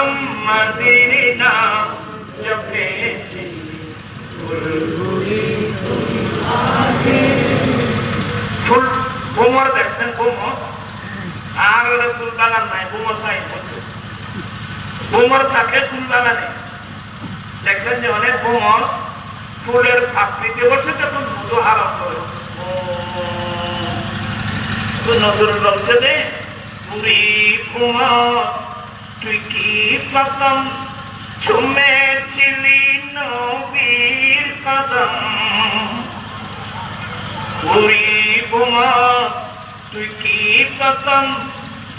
মোহাম্মদের নাম জপেছি বুলবুলি ফুল বোমর দেখছেন বোমর আর ফুল বাগান নাই বোমর চাই বোমর থাকে ফুল বাগানে দেখলেন যে অনেক বোমর ফুলের আকৃতি বসে যখন মধু আরম্ভ করে নজর বলছে যে পুরী কুমার তুই কি প্রথম ছুমেছিলি নবীর কদম পুরী কুমার তুই কি প্রথম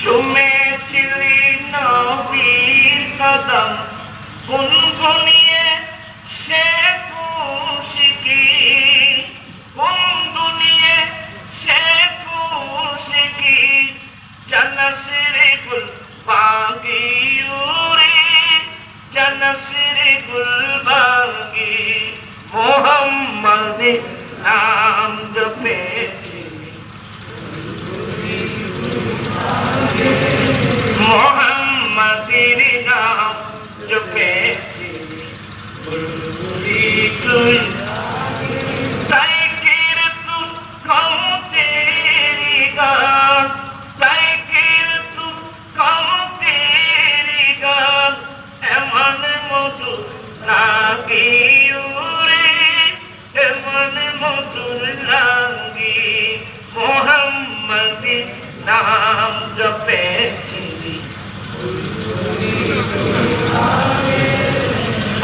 ছুমেছিলি নবীর কদম গুনগুনিয়ে সে খুশকি গুনগুনিয়ে সে খুশকি জনসরে গুল বাগি উরে জনসরে গুল বাগি মোহাম্মদ নাম জপেছি মোহাম্মদের নাম জপেছি বুলবুলি তুই তাই কীর্তন কম তেরি গান তাই কীর্তন কম তেরি গান এমন মধু লাগি উরে এমন মধু লাগি মোহাম্মদের নাম জপেছি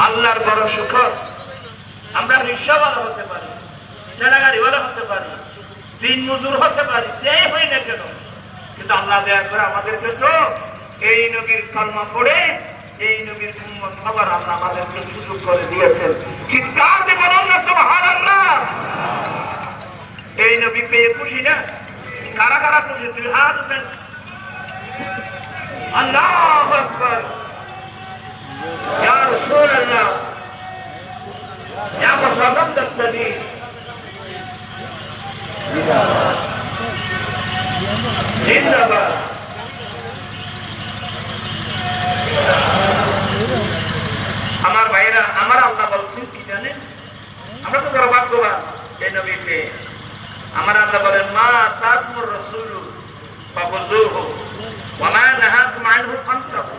আল্লাহর বড় শুকর আমরা রিক্সাওয়ালা হতে পারি ঠেলাগাড়িওয়ালা হতে পারি দিন মজুর হতে পারি যে হই না কেন কিন্তু আল্লাহ দয়া করে আমাদেরকে তো এই নবীর কালমা পড়ে এই নবীর উম্মত হবার আল্লাহ আমাদেরকে সুযোগ করে দিয়েছেন চিৎকার দিয়ে বলুন না সুবহানাল্লাহ এই নবী পেয়ে খুশি না কারা কারা খুশি তুই হাত উঠেন আল্লাহু আকবার ইয়া রাসূলুল্লাহ ইয়া মুহাম্মদ السبيل জিন্দাবাদ আমার ভাইরা আমার আল্লাহ বলছেন কি জানেন আমরা তো বড় ভাগ্যবান এই নবীকে আমার আল্লাহ বলেন মা তাকুর রাসূলু ফাখুযুহু ওয়া মা নাহাকুম আনহু ফান্তাহু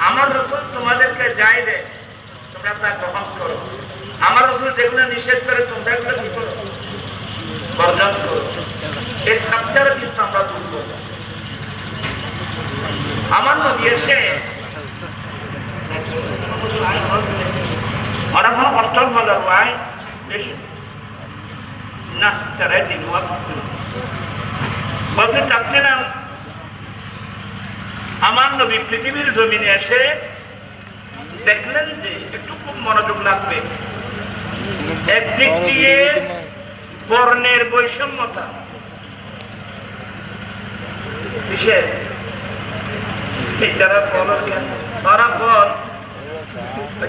আমার রাসূল তোমাদেরকে যাই দেয় তোমরা তা গ্রহণ করো আমার রাসূল যেগুলো নিষেধ করে তোমরা এগুলো কি করো বর্জন করো এই সবটার কিন্তু আমরা দুঃখ আমার নবী এসে ওরা কোনো অষ্টম বলার হয় বেশি না তারাই দিন বলতে চাচ্ছে না আমার নবী পৃথিবীর জমিনে এসে দেখলেন যে একটু খুব মনোযোগ লাগবে একদিক দিয়ে বর্ণের বৈষম্যতা বিশেষ যারা তারা বল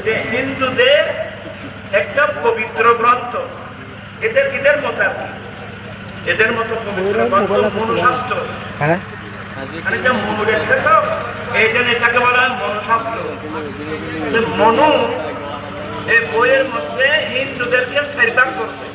যে হিন্দুদের একটা পবিত্র গ্রন্থ এদের মতো আর কি এদের মতো পবিত্র গ্রন্থ মনুশাস্ত্র মানে যে মনু দেখছে তো এই জন্য এটাকে বলা হয় মনুশাস্ত্র মনু এই বইয়ের মধ্যে হিন্দুদেরকে ফেরদান করছে